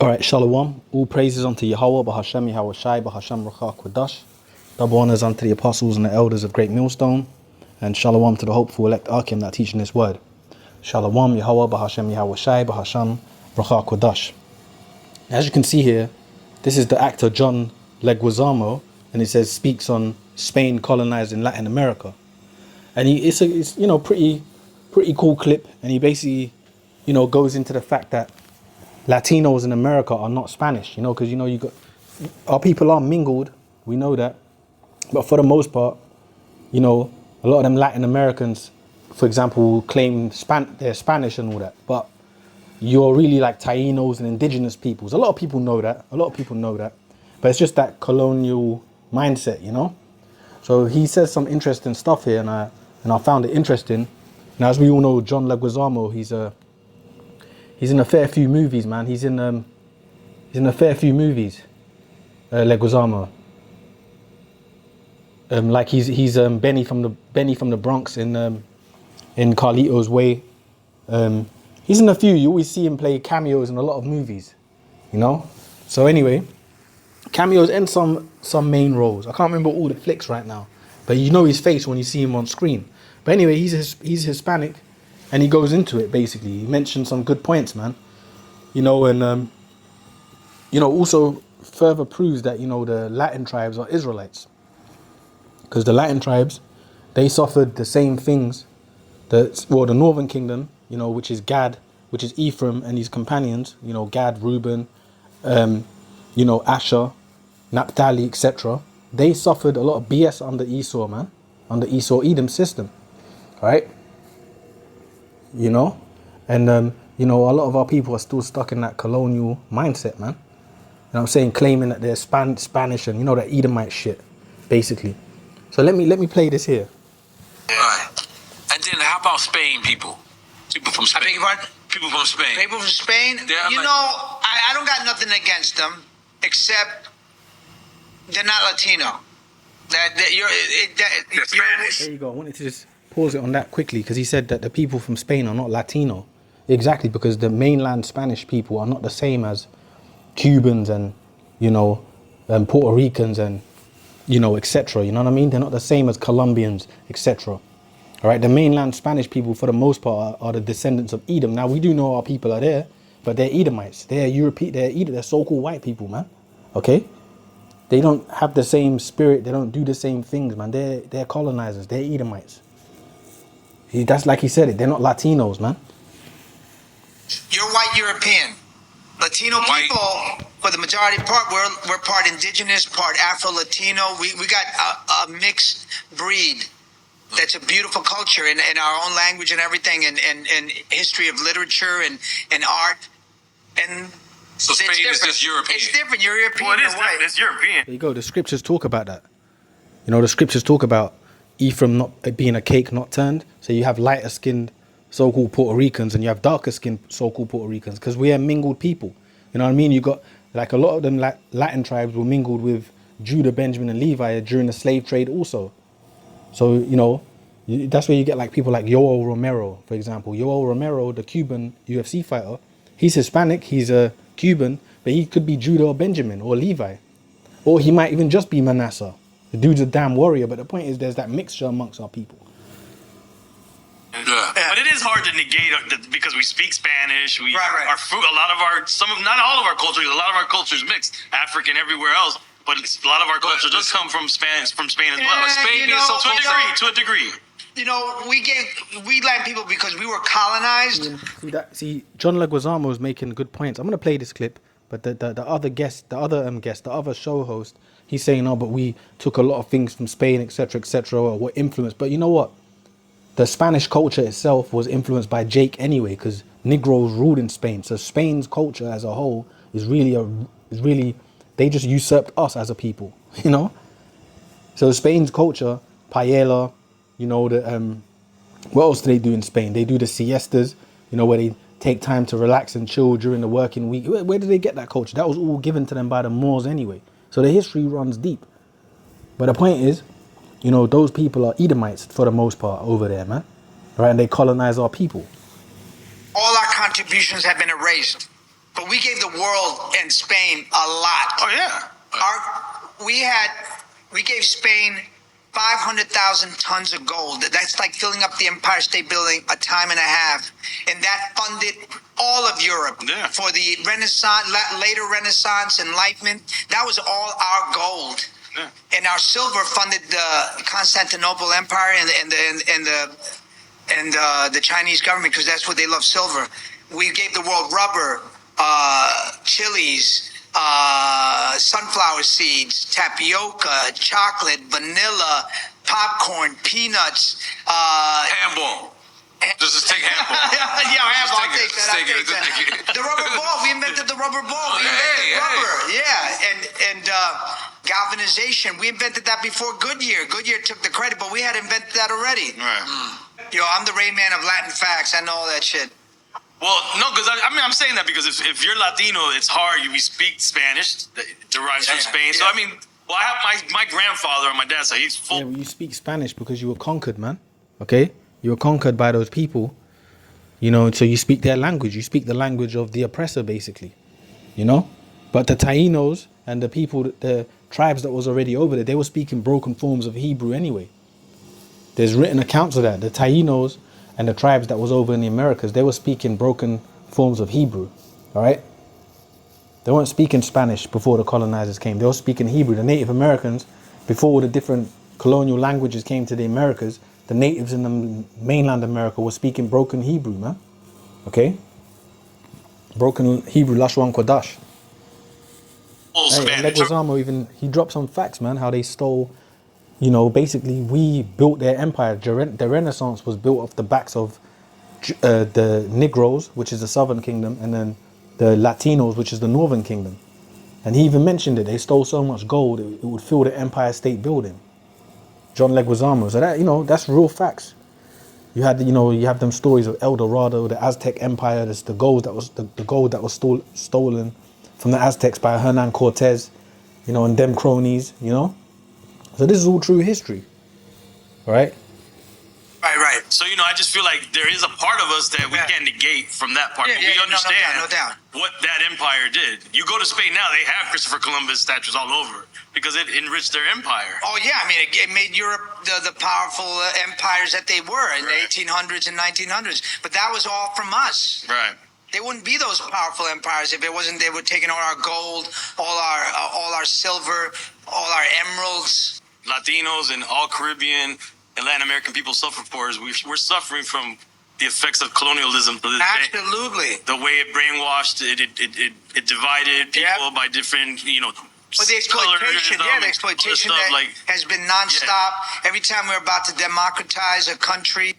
Alright, Shalom. All praises unto Yahweh, Bahashem, Yahweh Shai, Bahashem, Ruach Kwadash. Double honors unto the apostles and the elders of Great Millstone. And Shalom to the hopeful elect Arkim that teaching this word. Shalom, Yahweh, Bahashem, Yahweh Shai, Bahashem, Ruach Kwadash. As you can see here, this is the actor John Leguizamo, and it says speaks on Spain colonizing Latin America. And it's pretty cool clip, and he basically, goes into the fact that Latinos in America are not Spanish, because you got our people are mingled, we know that, but for the most part, a lot of them Latin Americans, for example, claim they're Spanish and all that, but you're really like Tainos and indigenous peoples. A lot of people know that, but it's just that colonial mindset, So he says some interesting stuff here, and I found it interesting. Now, as we all know, John Leguizamo, he's in a fair few movies, man. He's in a fair few movies, Leguizamo. Like he's Benny from the Bronx in Carlito's Way. He's in a few. You always see him play cameos in a lot of movies, So anyway, cameos and some main roles. I can't remember all the flicks right now, but you know his face when you see him on screen. But anyway, he's Hispanic. And he goes into it, basically. He mentioned some good points, man. Also further proves that, the Latin tribes are Israelites. Because the Latin tribes, they suffered the same things the Northern Kingdom, which is Gad, which is Ephraim and his companions, Gad, Reuben, Asher, Naphtali, etc. They suffered a lot of BS under Esau, man. Under Esau-Edom system, right? And a lot of our people are still stuck in that colonial mindset, man. I'm saying, claiming that they're Spanish and that Edomite shit, basically. So let me play this here. Right. And then how about Spain people? People from Spain. I beg your pardon? People from Spain. People from Spain? I don't got nothing against them, except they're not Latino. They're Spanish. There you go. I wanted to just pause it on that quickly, because he said that the people from Spain are not Latino. Exactly, because the mainland Spanish people are not the same as Cubans and, Puerto Ricans and, etc. You know what I mean? They're not the same as Colombians, etc. All right, the mainland Spanish people, for the most part, are the descendants of Edom. Now, we do know our people are there, but they're Edomites. They're European. They're so-called white people, man. Okay? They don't have the same spirit. They don't do the same things, man. They're colonizers. They're Edomites. That's like he said it. They're not Latinos, man. You're white European. Latino people, for the majority part, we're part indigenous, part Afro-Latino. We got a mixed breed. That's a beautiful culture in our own language and everything, and history of literature and art. And so Spain is just European. It's different. You're European. Well, it's European. There you go. The scriptures talk about that. The scriptures talk about Ephraim not being a cake not turned. So you have lighter skinned so-called Puerto Ricans and you have darker skinned so-called Puerto Ricans, because we are mingled people. You know what I mean? You got like a lot of them Latin tribes were mingled with Judah, Benjamin and Levi during the slave trade also. So, that's where you get like people like Yoel Romero, for example. Yoel Romero, the Cuban UFC fighter, he's Hispanic, he's a Cuban, but he could be Judah or Benjamin or Levi. Or he might even just be Manasseh. The dude's a damn warrior, but the point is there's that mixture amongst our people. Yeah. But it is hard to negate because we speak Spanish. Right. Our food, not all of our culture, a lot of our culture is mixed, African, everywhere else. But a lot of our culture does come from Spain as well. Spain is to a degree. We Latin people, because we were colonized. See, John Leguizamo is making good points. I'm gonna play this clip, but the other show host, he's saying, but we took a lot of things from Spain, etc., or were influenced. But you know what? The Spanish culture itself was influenced by Jake anyway, because Negroes ruled in Spain. So Spain's culture as a whole is really they just usurped us as a people, So Spain's culture, paella, what else do they do in Spain? They do the siestas, where they take time to relax and chill during the working week. Where did they get that culture? That was all given to them by the Moors anyway. So the history runs deep. But the point is, those people are Edomites for the most part over there, man. Right? And they colonize our people. All our contributions have been erased. but we gave the world and Spain a lot. Oh yeah. We gave Spain 500,000 tons of gold. That's like filling up the Empire State Building a time and a half, and that funded all of Europe for the Renaissance, later Renaissance, Enlightenment. That was all our gold, and our silver funded the Constantinople Empire and the Chinese government, because that's what they love, silver. We gave the world rubber, chilies, sunflower seeds, tapioca, chocolate, vanilla, popcorn, peanuts, Handball. Just take handball. yeah, handball. I'll take that. Take it. The rubber ball. We invented the rubber ball. We invented rubber. Yeah, and galvanization. We invented that before Goodyear. Goodyear took the credit, but we had invented that already. Right. Yo, I'm the Rain Man of Latin facts. I know all that shit. Well, no, because I'm saying that because if you're Latino, it's hard. We speak Spanish that derives from Spain. So I mean, well, I have my grandfather on my dad's side. He's full. Yeah, well, you speak Spanish because you were conquered, man. Okay, you were conquered by those people. You know, so you speak their language. You speak the language of the oppressor, basically. You know, but the Tainos and the people, the tribes that was already over there, they were speaking broken forms of Hebrew anyway. There's written accounts of that. The Tainos and the tribes that was over in the Americas, they were speaking broken forms of Hebrew, all right? They weren't speaking Spanish before the colonizers came. They were speaking Hebrew. The Native Americans, before the different colonial languages came to the Americas, the natives in the mainland America were speaking broken Hebrew, man, okay? Broken Hebrew, Lashwan Kodash. Hey, Leguizamo even, he dropped some facts, man, how they stole. You know, basically, we built their empire. The Renaissance was built off the backs of the Negroes, which is the Southern Kingdom, and then the Latinos, which is the Northern Kingdom. And he even mentioned it. They stole so much gold, it would fill the Empire State Building. John Leguizamo. So that, you know, that's real facts. You had, you know, you have them stories of El Dorado, the Aztec Empire. There's the gold that was the gold that was stolen from the Aztecs by Hernan Cortez, you know, and them cronies, you know. So this is all true history, right? Right. So, you know, I just feel like there is a part of us that we can't negate from that part. But we understand no doubt. what that empire did. You go to Spain now, they have Christopher Columbus statues all over because it enriched their empire. Oh, yeah. I mean, it made Europe the powerful empires that they were in the 1800s and 1900s. But that was all from us. Right. They wouldn't be those powerful empires if it wasn't. They were taking all our gold, all our silver, all our emeralds. Latinos and all Caribbean and Latin American people suffer for is we're suffering from the effects of colonialism to this day. Absolutely. The way it brainwashed, it divided people by different, you know. But the exploitation, the exploitation that has been nonstop. Every time we're about to democratize a country.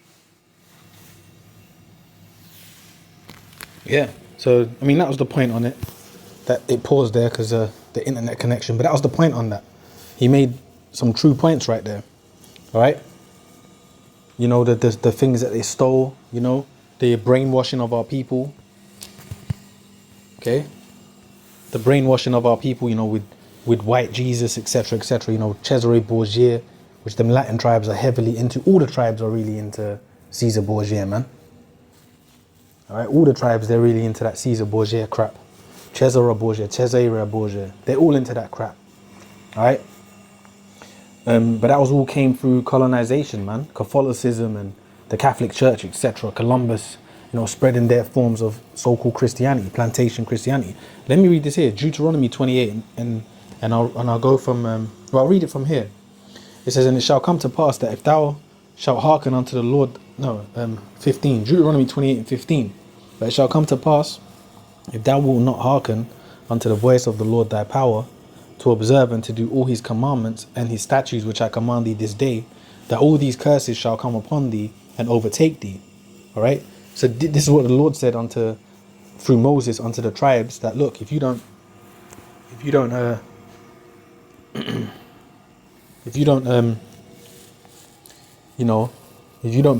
Yeah. So I mean, that was the point on it. That it paused there because the internet connection. But that was the point on that. He made some true points right there, all right? You know, the things that they stole, you know, the brainwashing of our people, okay? The brainwashing of our people, you know, with white Jesus, etc., etc. You know, Cesare Borgia, which them Latin tribes are heavily into. All the tribes are really into Caesar Borgia, man. All right, all the tribes, they're really into that Caesar Borgia crap. Cesare Borgia, they're all into that crap, all right? But that was all came through colonization, man. Catholicism and the Catholic Church, etc. Columbus, you know, spreading their forms of so-called Christianity, plantation Christianity. Let me read this here, Deuteronomy 28, and I'll go from. I'll read it from here. It says, "And it shall come to pass that if thou shalt hearken unto the Lord." 15. Deuteronomy 28 and 15. "But it shall come to pass if thou wilt not hearken unto the voice of the Lord thy power, to observe and to do all his commandments and his statutes which I command thee this day, that all these curses shall come upon thee and overtake thee." All right. So this is what the Lord said through Moses unto the tribes, that look, if you don't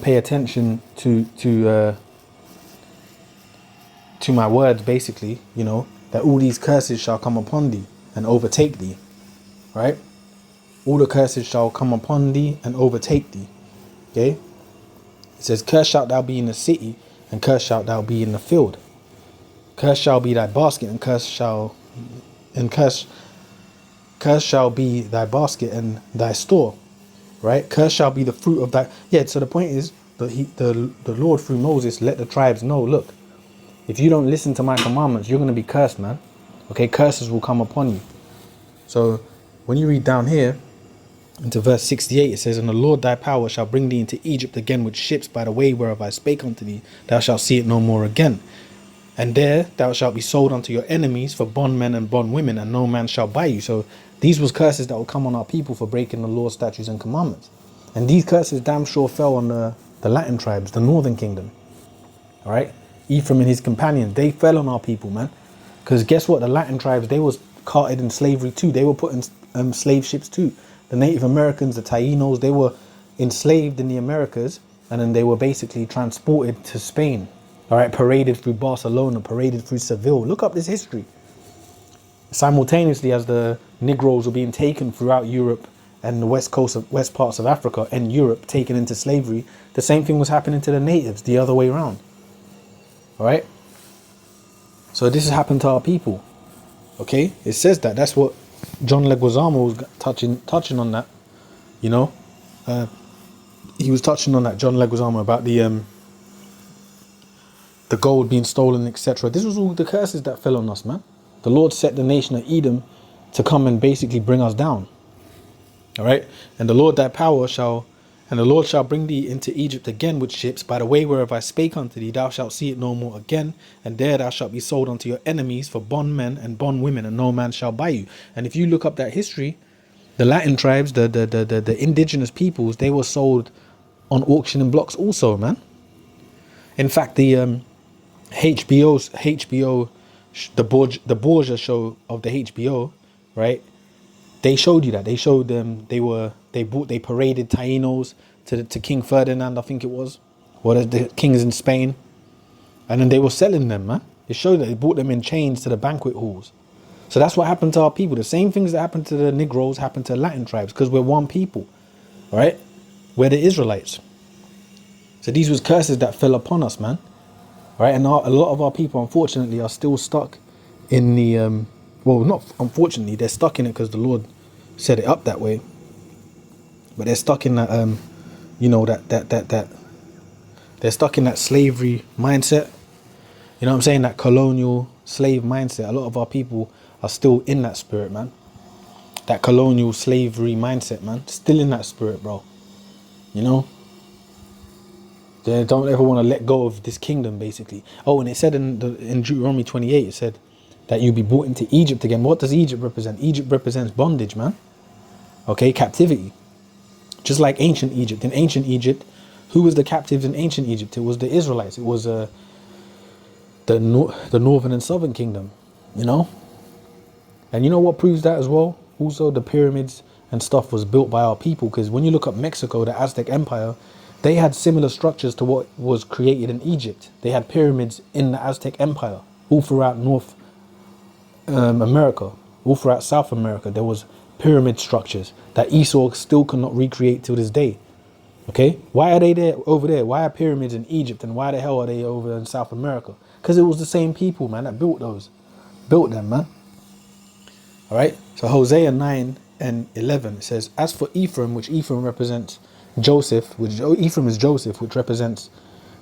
pay attention to my words, basically, you know, that all these curses shall come upon thee and overtake thee, right? All the curses shall come upon thee and overtake thee, okay? It says, "Cursed shalt thou be in the city, and cursed shalt thou be in the field." Cursed shall be thy basket, and cursed shall be thy basket and thy store, right? Cursed shall be the fruit of thy. Yeah. So the point is that the Lord through Moses let the tribes know. Look, if you don't listen to my commandments, you're going to be cursed, man. Okay, curses will come upon you. So when you read down here into verse 68, it says, "And the Lord thy power shall bring thee into Egypt again with ships by the way whereof I spake unto thee. Thou shalt see it no more again. And there thou shalt be sold unto your enemies for bondmen and bondwomen, and no man shall buy you." So these was curses that will come on our people for breaking the law, statutes, and commandments. And these curses damn sure fell on the Latin tribes, the northern kingdom. All right, Ephraim and his companions, they fell on our people, man. Because guess what? The Latin tribes, they was carted in slavery too. They were put in slave ships too. The Native Americans, the Tainos, they were enslaved in the Americas, and then they were basically transported to Spain. All right, paraded through Barcelona, paraded through Seville. Look up this history. Simultaneously as the Negroes were being taken throughout Europe and the west parts of Africa and Europe, taken into slavery, the same thing was happening to the natives, the other way around. All right. So this has happened to our people. Okay, it says that. That's what John Leguizamo was touching on that. You know, he was touching on that, John Leguizamo, about the gold being stolen, etc. This was all the curses that fell on us, man. The Lord set the nation of Edom to come and basically bring us down. All right, and the Lord shall bring thee into Egypt again with ships by the way whereof I spake unto thee. Thou shalt see it no more again, and there thou shalt be sold unto your enemies for bondmen and bondwomen, and no man shall buy you. And if you look up that history, the Latin tribes, the indigenous peoples, they were sold on auction blocks also, man. In fact, the HBO, the Borgia show of the HBO, right? They showed you that. They showed them. They paraded Tainos to King Ferdinand, I think it was, or the kings in Spain, and then they were selling them, man. It showed that they brought them in chains to the banquet halls. So that's what happened to our people. The same things that happened to the Negroes happened to Latin tribes, because we're one people, right? We're the Israelites. So these was curses that fell upon us, man. Right, and a lot of our people, unfortunately, are still stuck in the well, not unfortunately, they're stuck in it because the Lord set it up that way. But they're stuck in that you know, that they're stuck in that slavery mindset. You know what I'm saying? That colonial slave mindset. A lot of our people are still in that spirit, man. That colonial slavery mindset, man. Still in that spirit, bro. You know? They don't ever want to let go of this kingdom, basically. Oh, and it said in Deuteronomy 28, it said that you'll be brought into Egypt again. What does Egypt represent? Egypt represents bondage, man. Okay, captivity. Just like ancient Egypt. In ancient Egypt, who was the captives in ancient Egypt? It was the Israelites. It was the northern and southern kingdom, you know? And you know what proves that as well? Also, the pyramids and stuff was built by our people, because when you look up Mexico, the Aztec Empire, they had similar structures to what was created in Egypt. They had pyramids in the Aztec Empire, all throughout North America, all throughout South America. There was pyramid structures that Esau still cannot recreate to this day. Okay, why are they there over there? Why are pyramids in Egypt, and why the hell are they over in South America? Because it was the same people, man, that built them, man. All right. So Hosea 9:11 it says, "As for Ephraim," which Ephraim represents Joseph, Ephraim is Joseph, which represents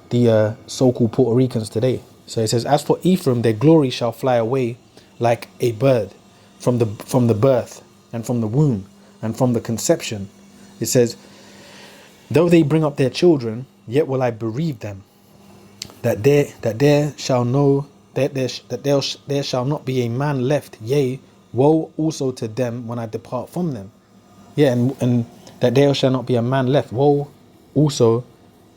the so-called Puerto Ricans today. So it says, "As for Ephraim, their glory shall fly away like a bird from the birth and from the womb and from the conception." It says, "Though they bring up their children, yet will I bereave them. That there shall not be a man left. Yea, woe also to them when I depart from them." Yeah, and that there shall not be a man left. Woe also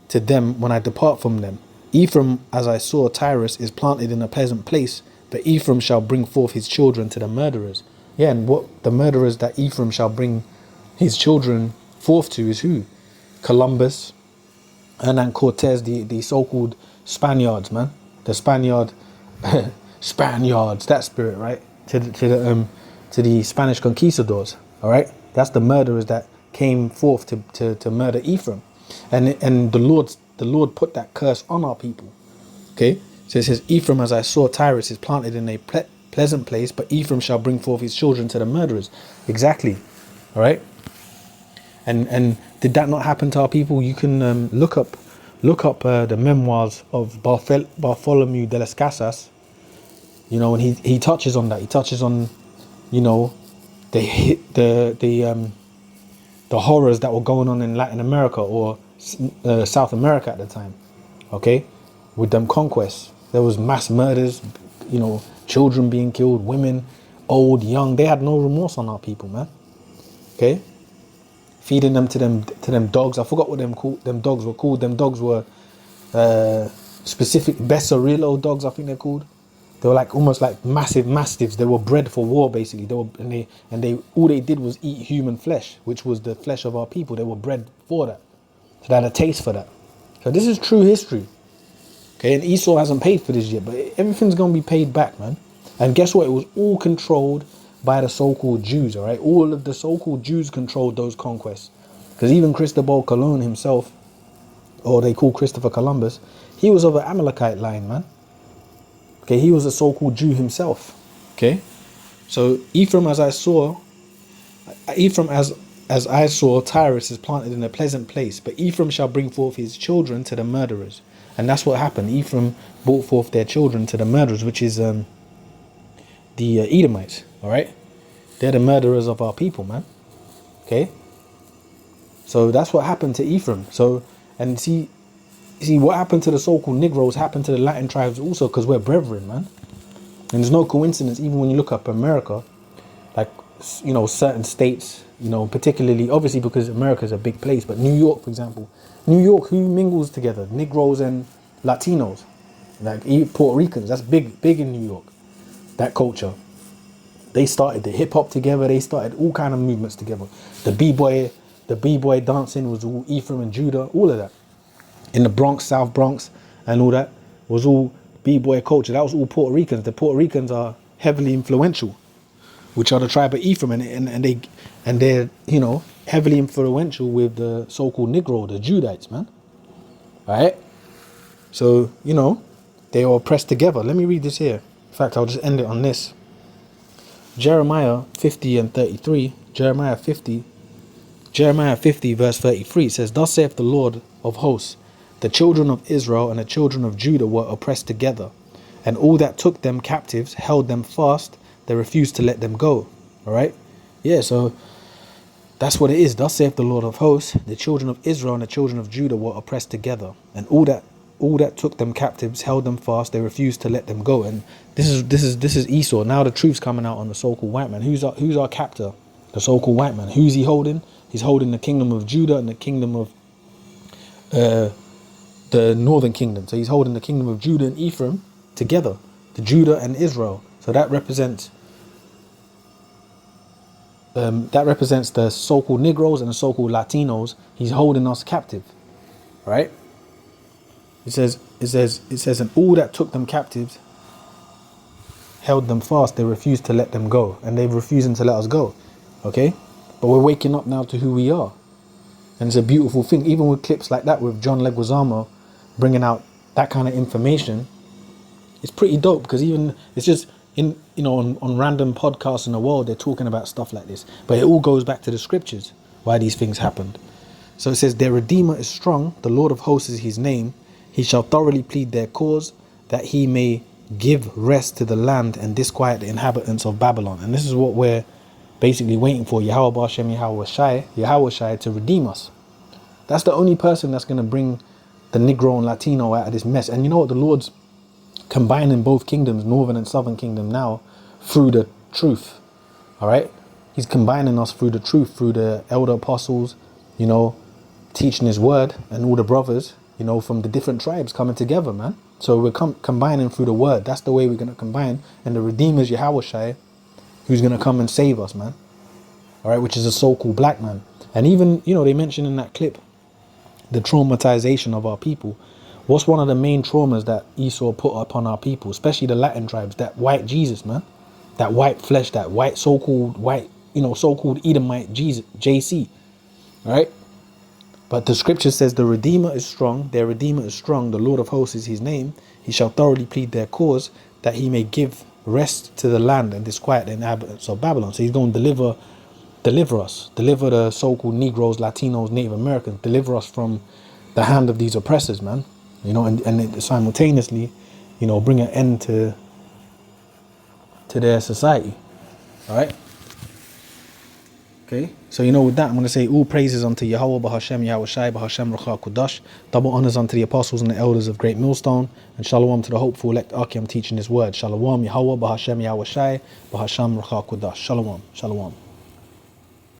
to them when I depart from them. Ephraim, as I saw Tyrus, is planted in a pleasant place, but Ephraim shall bring forth his children to the murderers. Yeah, and what the murderers that Ephraim shall bring his children forth to is who? Columbus, Hernan Cortez, the so-called Spaniards, man. The Spaniards, that spirit, right? To the Spanish conquistadors, all right? That's the murderers that came forth to murder Ephraim. And the Lord put that curse on our people. Okay? So it says, Ephraim, as I saw, Tyrus is planted in a pleasant place, but Ephraim shall bring forth his children to the murderers. Exactly. All right. And did that not happen to our people? You can look up the memoirs of Bartholomew de las Casas. You know, and he touches on that. He touches on, you know, the horrors that were going on in Latin America or South America at the time. Okay, with them conquests, there was mass murders. You know, children being killed, women, old, young. They had no remorse on our people, man. Okay. Feeding them to them dogs. I forgot what them dogs were called. Them dogs were specific Becerrillo dogs, I think they're called. They were like almost like massive mastiffs. They were bred for war, basically. They all they did was eat human flesh, which was the flesh of our people. They were bred for that. So they had a taste for that. So this is true history. Okay, and Esau hasn't paid for this yet, but everything's gonna be paid back, man. And guess what? It was all controlled by the so-called Jews, all right? All of the so-called Jews controlled those conquests. Because even Cristobal Colon himself, or they call Christopher Columbus, he was of an Amalekite line, man. Okay, he was a so-called Jew himself. Okay? So Ephraim, as I saw, Tyrus is planted in a pleasant place, but Ephraim shall bring forth his children to the murderers. And that's what happened. Ephraim brought forth their children to the murderers, which is the Edomites. All right, they're the murderers of our people, man. Okay, so that's what happened to Ephraim. So, and see what happened to the so-called Negroes happened to the Latin tribes also, because we're brethren, man. And there's no coincidence. Even when you look up America, like, you know, certain states, you know, particularly obviously because America is a big place, but New York, for example, New York, who mingles together? Negroes and Latinos, like Puerto Ricans. That's big in New York. That culture. They started the hip hop together. They started all kind of movements together. The b-boy dancing was all Ephraim and Judah. All of that in the Bronx, South Bronx, and all that was all b-boy culture. That was all Puerto Ricans. The Puerto Ricans are heavily influential, which are the tribe of Ephraim, and they're, you know, heavily influential with the so-called Negro, the Judites, man. All right. So, you know, they are pressed together. Let me read this here. In fact, I'll just end it on this. Jeremiah 50 and 33, Jeremiah 50 verse 33 says, Thus saith the Lord of hosts, the children of Israel and the children of Judah were oppressed together, and all that took them captives held them fast, they refused to let them go. All right? Yeah, so that's what it is. Thus saith the Lord of hosts, the children of Israel and the children of Judah were oppressed together, and all that took them captives held them fast, they refused to let them go. And this is Esau. Now the truth's coming out on the so-called white man. Who's our captor? The so-called white man. Who's he holding? He's holding the kingdom of Judah and the kingdom of the northern kingdom. So he's holding the kingdom of Judah and Ephraim together, the Judah and Israel. So that represents the so-called Negroes and the so-called Latinos. He's holding us captive, right? It says, and all that took them captives held them fast. They refused to let them go, and they're refusing to let us go. Okay, but we're waking up now to who we are, and it's a beautiful thing. Even with clips like that, with John Leguizamo bringing out that kind of information, it's pretty dope, because even it's just in, you know, on random podcasts in the world, they're talking about stuff like this, but it all goes back to the scriptures why these things happened. So it says, their Redeemer is strong, the Lord of hosts is his name. He shall thoroughly plead their cause, that he may give rest to the land and disquiet the inhabitants of Babylon. And this is what we're basically waiting for, Yahweh B'Shem Yahweh Shai to redeem us. That's the only person that's going to bring the Negro and Latino out of this mess. And you know what? The Lord's combining both kingdoms, northern and southern kingdom, now through the truth. All right? He's combining us through the truth, through the elder apostles, you know, teaching his word, and all the brothers, you know, from the different tribes coming together, man. So we're combining through the word. That's the way we're going to combine. And the Redeemer is Yahweh Shai, who's going to come and save us, man. All right, which is a so-called black man. And even, you know, they mentioned in that clip the traumatization of our people. What's one of the main traumas that Esau put upon our people, especially the Latin tribes? That white Jesus, man. That white flesh, that white so-called white, you know, so-called Edomite Jesus, JC. All right? But the scripture says the Redeemer is strong, their Redeemer is strong, the Lord of hosts is his name. He shall thoroughly plead their cause, that he may give rest to the land and disquiet the inhabitants of Babylon. So he's going to deliver us, deliver the so-called Negroes, Latinos, Native Americans, deliver us from the hand of these oppressors, man. You know, and simultaneously, you know, bring an end to their society. All right. Okay, so you know, with that, I'm going to say all praises unto Yahweh, Bahashem, Yahweh Shai, Bahashem, Ruach Kudash. Double honors unto the apostles and the elders of Great Millstone. And shalom to the hopeful elect Akim teaching his word. Shalom, Yahweh, Bahashem, Yahweh Shai, Bahashem, Ruach Kudash. Shalom, shalom.